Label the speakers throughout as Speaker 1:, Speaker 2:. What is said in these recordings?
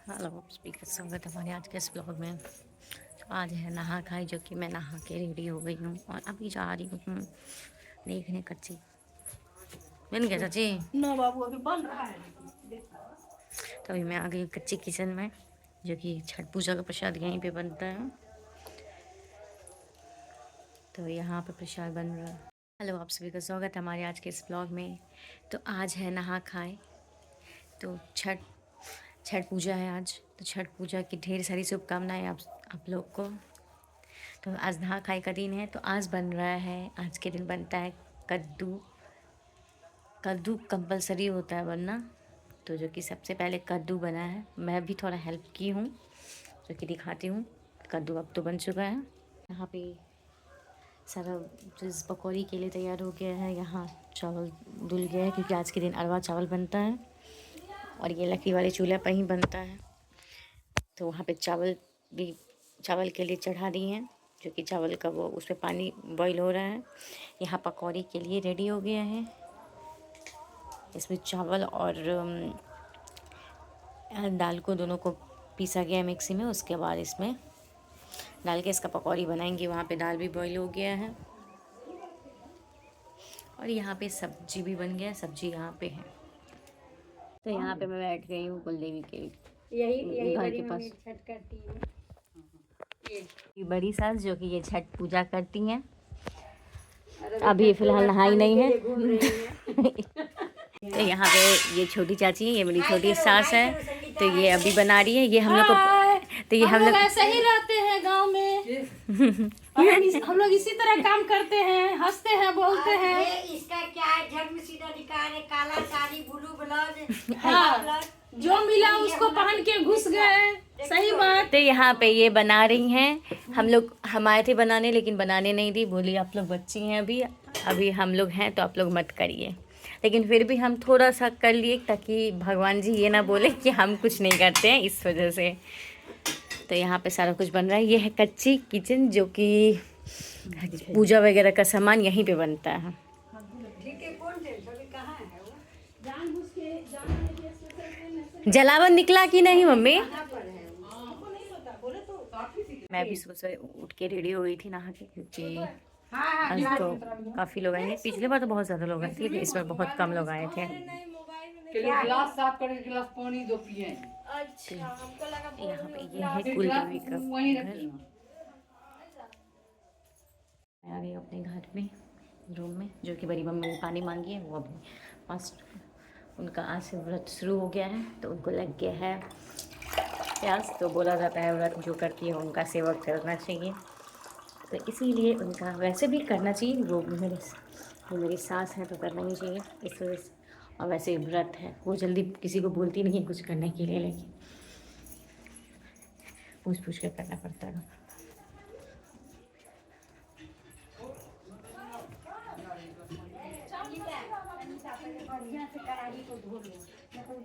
Speaker 1: Hello speaker, स्वागत है हमारे आज के इस ब्लॉग में। आज है नहा खाई, जो कि मैं नहा के रेडी हो गई हूँ और अभी जा रही हूँ देखने कच्ची बन गया चाची
Speaker 2: ना बाबू अभी बन रहा है।
Speaker 1: तो अभी मैं आ गई हूँ कच्ची किचन में, जो कि छठ पूजा का प्रसाद यहीं पे बनता है। तो यहाँ पे प्रसाद बन रहा है। हेलो आप सभी का स्वागत है हमारे आज के इस ब्लॉग में। तो आज है नहा खाए, तो छठ पूजा है आज। तो छठ पूजा की ढेर सारी शुभकामनाएं आप लोग को। तो आज नहा खाई का दिन है, तो आज बन रहा है, आज के दिन बनता है कद्दू। कद्दू कंपलसरी होता है बनना, तो जो कि सबसे पहले कद्दू बना है। मैं भी थोड़ा हेल्प की हूँ, जो कि दिखाती हूँ। कद्दू अब तो बन चुका है। यहाँ पे सारा चीज़ पकौड़ी के लिए तैयार हो गया है। यहाँ चावल धुल गया है, क्योंकि आज के दिन अरवा चावल बनता है और ये लकड़ी वाले चूल्हे पर ही बनता है। तो वहाँ पे चावल के लिए चढ़ा दिए हैं, जो कि चावल का वो उस पर पानी बॉईल हो रहा है। यहाँ पकौड़ी के लिए रेडी हो गया है। इसमें चावल और दाल को दोनों को पीसा गया है मिक्सी में। उसके बाद इसमें डाल के इसका पकौड़ी बनाएंगे। वहाँ पे दाल भी बॉईल हो गया है और यहाँ पे सब्जी भी बन गया है। सब्जी यहाँ पे है। तो यहाँ पे मैं बैठ गई हूँ कुलदेवी के
Speaker 2: यही
Speaker 1: घर
Speaker 2: बड़ी
Speaker 1: के
Speaker 2: मम्मी
Speaker 1: पास।
Speaker 2: छठ करती है।
Speaker 1: ये बड़ी सास, जो कि ये छठ पूजा करती हैं। अभी फ़िलहाल नहाई नहीं है। तो यहाँ पे ये छोटी चाची है, ये मेरी छोटी सास है। तो ये अभी बना रही है। ये हम लोग को, तो ये हम लोग
Speaker 2: ऐसे ही रहते हैं गांव में। हम लोग इसी तरह काम करते हैं, हंसते हैं, बोलते हैं।
Speaker 3: इसका क्या है, जन्म सिद्ध अधिकार है, काला साड़ी, ब्लू ब्लाउज।
Speaker 2: हाँ, जो मिला उसको पहन के घुस गए। सही बात।
Speaker 1: तो यहाँ पे ये बना रही हैं। हम आए थे बनाने, लेकिन बनाने नहीं दी। बोली आप लोग बच्ची हैं, अभी हम लोग हैं, तो आप लोग मत करिए। लेकिन फिर भी हम थोड़ा सा कर लिए, ताकि भगवान जी ये ना बोले कि हम कुछ नहीं करते हैं, इस वजह से। तो यहाँ पे सारा कुछ बन रहा है। ये है कच्ची किचन, जो कि पूजा वगैरह का सामान यहीं पे बनता है। जलावन निकला कि नहीं मम्मी? मैं भी सुबह उठ के रेडी हो गई थी नहा के, क्योंकि आज तो काफ़ी लोग आएंगे। पिछले बार तो बहुत ज़्यादा लोग आए थे, लेकिन इस बार बहुत कम लोग आए थे।
Speaker 3: गिलास साफ करके गिलास पानी दो पिए।
Speaker 2: अच्छा, हमको लगा
Speaker 1: यहाँ पे ये है कुलदेवी का घर। मैं आ गई अपने घर में, रूम में, जो कि बड़ी मम्मी ने पानी मांगी है। वो अभी फास्ट, उनका आज से व्रत शुरू हो गया है, तो उनको लग गया है प्यास। तो बोला जाता है व्रत जो करती है उनका सेवक करना चाहिए, तो इसीलिए उनका वैसे भी करना चाहिए। वो मेरी सास है, तो करना ही चाहिए इस वजह से। और वैसे व्रत है, वो जल्दी किसी को बोलती नहीं है कुछ करने के लिए, लेकिन पूछ पूछ के करना पड़ता है।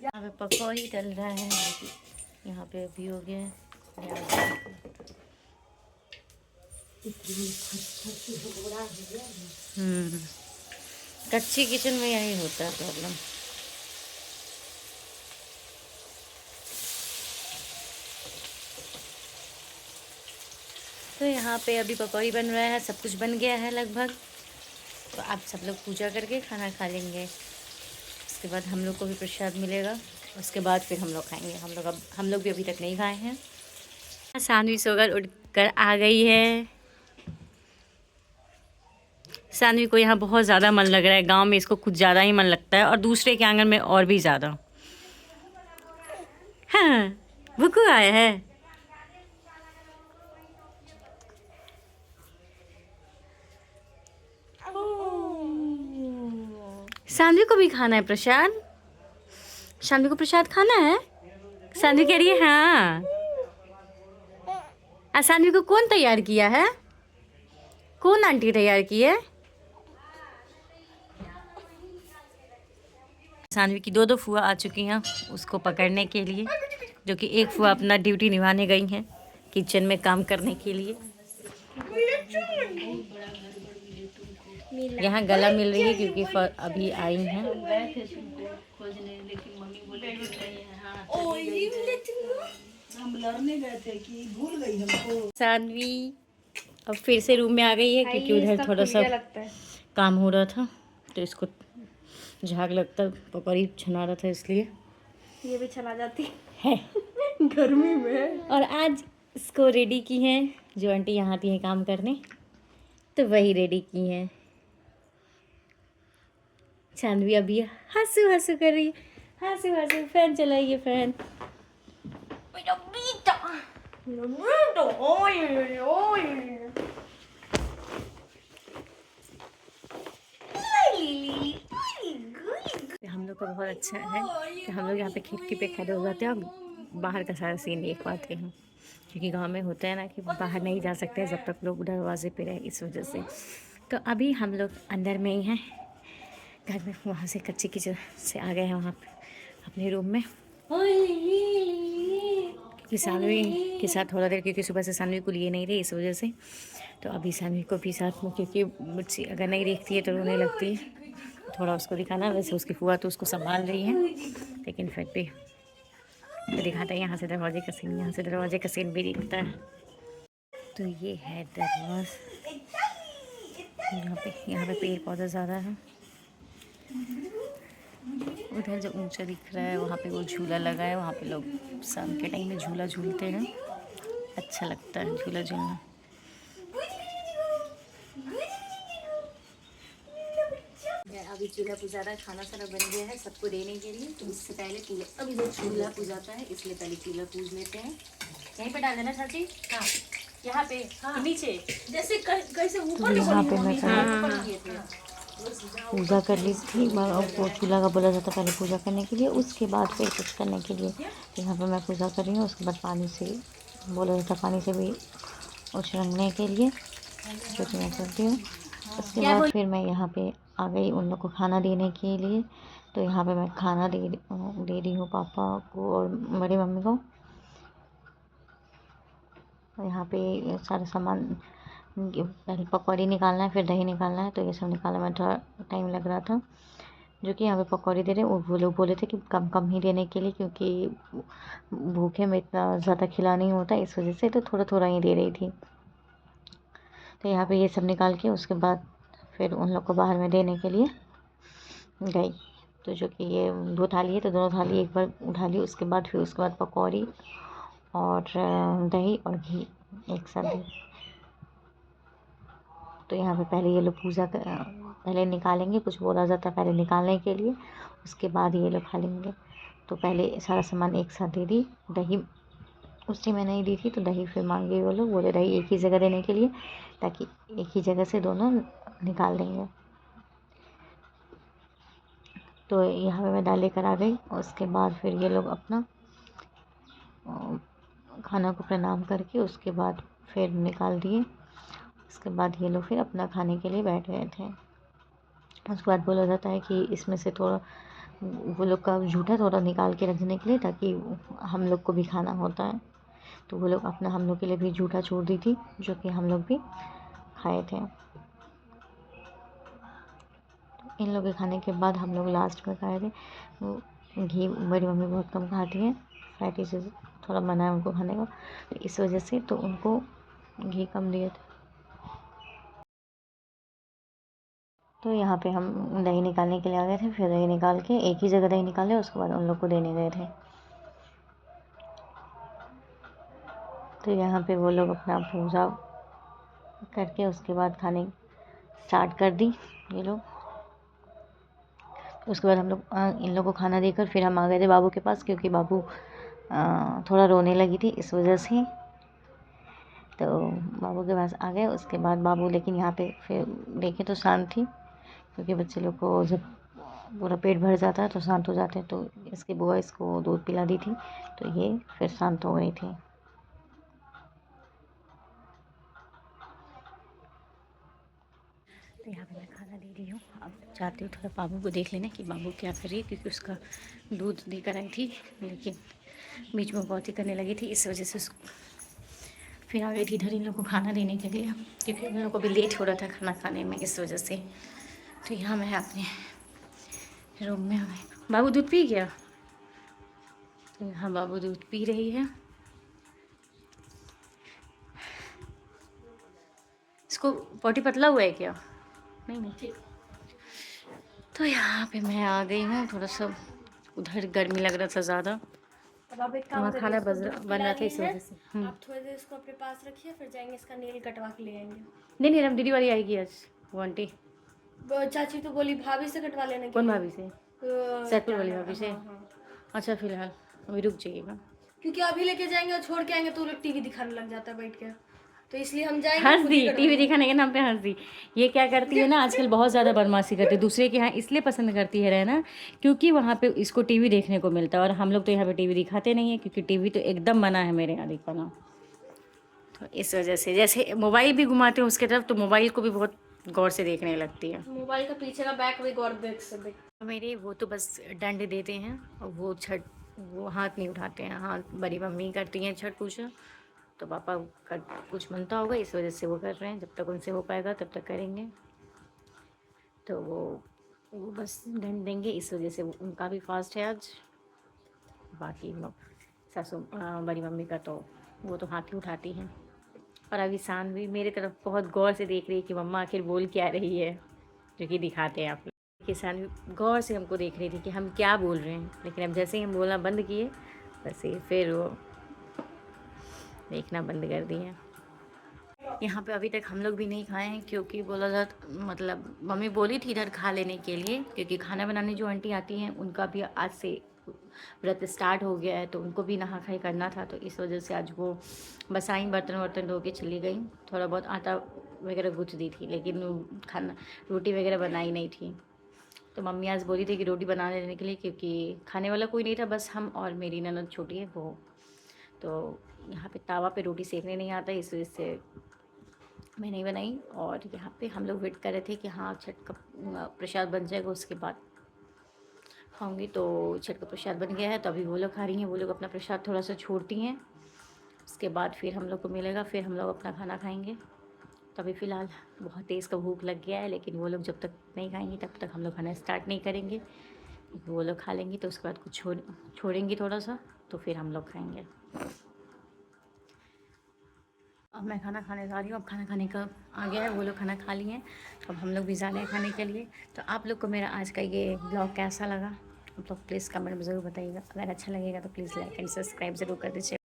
Speaker 1: यहाँ पे पकौड़ी तल रहा है, यहाँ पे अभी हो गया है। कच्ची किचन में यही होता है प्रॉब्लम। तो यहाँ पे अभी पकौड़ी बन रहा है, सब कुछ बन गया है लगभग। तो आप सब लोग पूजा करके खाना खा लेंगे, उसके बाद हम लोग को भी प्रसाद मिलेगा। उसके बाद फिर हम लोग खाएंगे। हम लोग भी अभी तक नहीं खाए हैं। सानवी सोकर उठकर आ गई है। सानवी को यहाँ बहुत ज़्यादा मन लग रहा है। गांव में इसको कुछ ज़्यादा ही मन लगता है, और दूसरे के आंगन में और भी ज़्यादा। हाँ, बुकू आया है। सानवी को भी खाना है प्रसाद। सानवी को प्रसाद खाना है। सानवी कह रही है हाँ। सानवी को कौन तैयार किया है? कौन आंटी तैयार की है? सानवी की दो फुआ आ चुकी हैं उसको पकड़ने के लिए, जो कि एक फुआ अपना ड्यूटी निभाने गई हैं किचन में काम करने के लिए। यहाँ गला मिल रही है, क्योंकि अभी आई हैं।
Speaker 2: लड़ने गए थे कि भूल गई हमको।
Speaker 1: सानवी अब फिर से रूम में आ गई है क्योंकि उधर थोड़ा सा काम हो रहा था तो इसको झाग लगता, पकौड़ी छना रहा था इसलिए
Speaker 4: ये भी चला जाती
Speaker 1: है
Speaker 2: गर्मी में।
Speaker 1: और आज इसको रेडी की हैं जो आंटी यहाँ आती हैं काम करने, तो वही रेडी की हैं। चांदवी अभी हंसू हंसू कर रही है, हंसू हंसू। फैन चलाइए, फैन। मेरा बेटा, मेरा बेटा, ओए ओए। हम लोग का बहुत अच्छा है कि हम लोग यहाँ पे खिड़की पे खड़े हो जाते हैं और बाहर का सारा सीन देख पाते हैं, क्योंकि गांव में होता है ना कि बाहर नहीं जा सकते हैं जब तक लोग दरवाजे पे रहे, इस वजह से। तो अभी हम लोग अंदर में ही हैं घर में, वहाँ से कच्ची कीचड़ से आ गए हैं वहाँ पे अपने रूम में, क्योंकि सानवी के साथ थोड़ा देर, क्योंकि सुबह से सानवी को लिए नहीं रही इस वजह से। तो अभी सानवी को भी साथ में, क्योंकि बच्ची अगर नहीं देखती है तो रोने लगती है, थोड़ा उसको दिखाना। वैसे उसकी फुआ तो उसको संभाल रही है, लेकिन फिर भी तो दिखाता है। यहाँ से दरवाजे का सीन, यहाँ से दरवाजे का सीन भी दिखता है। तो ये है दरवाजा, यहाँ पे पेड़ पौधा ज़्यादा है। उधर जो ऊंचा दिख रहा है वहाँ पे वो झूला लगा है, वहाँ पे लोग शाम के टाइम में झूला झूलते हैं, अच्छा लगता है झूला झूलना। अभी चूल्हा पुजारा, खाना सारा बन गया है सबको देने के लिए, तो उससे पहले चूल्हा, अभी जो चूल्हा पुजाता है इसलिए पहले चूल्हा पूज लेते हैं। यहीं पे डाल देना चाची, हाँ यहाँ पे, हाँ नीचे जैसे कैसे ऊपर, यहाँ पे मैं पूजा कर ली थी। वो चूल्हा का बोला जाता पहले पूजा करने के लिए, उसके बाद फिर कुछ करने के लिए। तो यहाँ पे मैं पूजा कर रही हूँ, उसके बाद पानी से बोला जाता, पानी से भी उछलने के लिए, जो कि मैं करती हूँ। उसके बाद फिर मैं यहाँ पे आ गई उन लोग को खाना देने के लिए। तो यहाँ पे मैं खाना दे रही हूँ पापा को और बड़ी मम्मी को। यहाँ पे सारा सामान, पहले पकौड़ी निकालना है, फिर दही निकालना है, तो ये सब निकालने में थोड़ा टाइम लग रहा था। जो कि यहाँ पे पकौड़ी दे रहे, वो लोग बोले थे कि कम कम ही देने के लिए, क्योंकि भूखे में इतना ज़्यादा खिला नहीं होता, इस वजह से तो थोड़ा थोड़ा ही दे रही थी। तो यहाँ पे ये सब निकाल के उसके बाद फिर उन लोग को बाहर में देने के लिए गई। तो जो कि ये 2 थाली है, तो दोनों थाली एक बार उठा ली। उसके बाद पकौड़ी और दही और घी एक साथ दी। तो यहाँ पे पहले ये लोग पहले निकालेंगे, कुछ बोला जाता है पहले निकालने के लिए, उसके बाद ये लोग खा लेंगे। तो पहले सारा सामान एक साथ दे दी। दही उसी में नहीं दी थी, तो दही फिर मांगे वो लोग, बोले दही एक ही जगह देने के लिए, ताकि एक ही जगह से दोनों निकाल देंगे। तो यहाँ पे मैं दाल लेकर आ गई। उसके बाद फिर ये लोग अपना खाना को प्रणाम करके उसके बाद फिर निकाल दिए। उसके बाद ये लोग फिर अपना खाने के लिए बैठ गए थे। उसके बाद बोला जाता है कि इसमें से थोड़ा वो लोग का झूठा थोड़ा निकाल के रखने के लिए, ताकि हम लोग को भी खाना होता है। तो वो लोग अपना हम लोग के लिए भी झूठा छोड़ दी थी, जो कि हम लोग भी खाए थे। तो इन लोग के खाने के बाद हम लोग लास्ट में खाए थे। घी बड़ी मम्मी बहुत कम खाती है, फैटी से थोड़ा मना है उनको खाने का, तो इस वजह से तो उनको घी कम दिए थे। तो यहाँ पे हम दही निकालने के लिए आ गए थे। फिर दही निकाल के एक ही जगह दही निकाले, उसके बाद उन लोग को देने गए थे। तो यहाँ पे वो लोग अपना पूजा करके उसके बाद खाने स्टार्ट कर दी ये लोग। उसके बाद हम लोग इन लोगों को खाना देकर फिर हम आ गए थे बाबू के पास, क्योंकि बाबू थोड़ा रोने लगी थी, इस वजह से। तो बाबू के पास आ गए। उसके बाद बाबू लेकिन यहाँ पे फिर देखे तो शांत थी, क्योंकि बच्चे लोग को जब पूरा पेट भर जाता है तो शांत हो जाते हैं। तो इसकी बुआ इसको दूध पिला दी थी, तो ये फिर शांत हो गई थी। तो यहाँ पे मैं खाना दे रही हूँ। अब चाहती हूँ थोड़ा बाबू को देख लेना कि बाबू क्या कर रही है, क्योंकि उसका दूध देकर आई थी, लेकिन बीच में बहुत ही करने लगी थी, इस वजह से उसको फिर आ गई थी इधर इन लोग को खाना देने के लिए, क्योंकि उन लोग को भी लेट हो रहा था खाना खाने में, इस वजह से। तो यहाँ मैं अपने रूम में आ गई। बाबू दूध पी गया। तो यहाँ बाबू दूध पी रही है। इसको पॉटी पतला हुआ है क्या? नहीं नहीं। तो यहाँ पे मैं आ गई हूँ, थोड़ा सा उधर गर्मी लग रहा था ज़्यादा,
Speaker 4: अब आप एक काम
Speaker 1: वहाँ
Speaker 4: करिए,
Speaker 1: खाना
Speaker 4: इसको दूध
Speaker 1: बन रहा था
Speaker 4: पिलानी
Speaker 1: इस
Speaker 4: है।
Speaker 1: वजह से।
Speaker 4: आप थोड़ी देर इसको अपने पास रखिए, फिर जाएंगे इसका नेल कटवा के ले आएंगे।
Speaker 1: नहीं नहीं, हम दीदी वाली आएगी आज, वो आंटी।
Speaker 4: वो चाची तो बोली भाभी से कटवा लेने के
Speaker 1: कौन
Speaker 4: लिए।
Speaker 1: भाभी से? सैदपुर
Speaker 4: क्या
Speaker 1: वाली
Speaker 4: नाम-
Speaker 1: भाभी से?
Speaker 4: हाँ, हाँ।
Speaker 1: अच्छा फिलहाल अभी रुक जाइएगा।
Speaker 4: क्योंकि अभी लेके जाएंगे और छोड़ के आएंगे तो वो लोग टीवी दिखाने लग जाता है बैठ के, तो इसलिए हम जाएंगे
Speaker 1: हंस
Speaker 4: खुद
Speaker 1: दी,
Speaker 4: ही कटवा
Speaker 1: टीवी
Speaker 4: लेंगे।
Speaker 1: दिखाने के नाम पे हंस दी। ये क्या करती है ना, आजकल बहुत ज़्यादा बदमाशी करती है, दूसरे के यहाँ इसलिए पसंद करती है रहना क्योंकि वहाँ पे इसको टीवी देखने को मिलता है, और हम लोग तो यहाँ पे टीवी दिखाते नहीं है, क्योंकि टीवी तो एकदम मना है मेरे यहाँ दिखाना। तो इस वजह से जैसे मोबाइल भी घुमाते हैं उसके तरफ, तो मोबाइल को भी बहुत गौर से देखने लगती है।
Speaker 4: मोबाइल का पीछे का बैक भी गौर देख से देख।
Speaker 1: मेरे वो तो बस दंड देते हैं, और वो हाथ नहीं उठाते हैं, हाथ बड़ी मम्मी करती हैं छठ पूजा, तो पापा का कुछ बनता होगा इस वजह से वो कर रहे हैं, जब तक उनसे हो पाएगा तब तक करेंगे। तो वो बस दंड देंगे, इस वजह से उनका भी फास्ट है आज। बाकी सासू बड़ी मम्मी का तो वो तो हाथ ही उठाती हैं। और अभी शान भी मेरे तरफ बहुत गौर से देख रही है कि मम्मा आखिर बोल क्या रही है, जो कि दिखाते हैं आप लोग। किसान भी गौर से हमको देख रही थी कि हम क्या बोल रहे हैं, लेकिन अब जैसे ही हम बोलना बंद किए वैसे फिर वो देखना बंद कर दिए। यहाँ पे अभी तक हम लोग भी नहीं खाए हैं, क्योंकि बोला जात मतलब मम्मी बोली थी इधर खा लेने के लिए, क्योंकि खाना बनाने जो आंटी आती हैं उनका भी आज से व्रत स्टार्ट हो गया है, तो उनको भी नहा खाई करना था, तो इस वजह से आज वो बस आई, बर्तन वर्तन धो के चली गई, थोड़ा बहुत आटा वगैरह गूँथ दी थी, लेकिन खाना रोटी वगैरह बनाई नहीं थी। तो मम्मी आज बोली थी कि रोटी बना लेने के लिए, क्योंकि खाने वाला कोई नहीं था, बस हम और मेरी ननद छोटी है वो। तो यहाँ पे तावा पे रोटी सेकने नहीं आता, इस वजह से मैं नहीं बनाई। और यहाँ पे हम लोग वेट कर रहे थे कि हाँ छठ का प्रसाद बन जाएगा उसके बाद खाऊंगी। तो छठ का प्रसाद बन गया है, तो अभी वो लोग खा रही हैं, वो लोग अपना प्रसाद थोड़ा सा छोड़ती हैं, उसके बाद फिर हम लोग को मिलेगा, फिर हम लोग अपना खाना खाएंगे। तो अभी फ़िलहाल बहुत तेज़ का भूख लग गया है, लेकिन वो लोग जब तक नहीं खाएंगे तब तक हम लोग खाना स्टार्ट नहीं करेंगे। वो लोग खा लेंगी तो उसके बाद कुछ छोड़ेंगी थोड़ा सा, तो फिर हम लोग खाएंगे। अब मैं खाना खाने जा रही हूँ, अब खाना खाने का आ गया है, वो लोग खाना खा लिए हैं, अब हम लोग भी जा रहे हैं खाने के लिए। तो आप लोग को मेरा आज का ये ब्लॉग कैसा लगा, आप लोग प्लीज़ कमेंट में ज़रूर बताइएगा। अगर अच्छा लगेगा तो प्लीज़ लाइक एंड सब्सक्राइब ज़रूर कर दीजिए।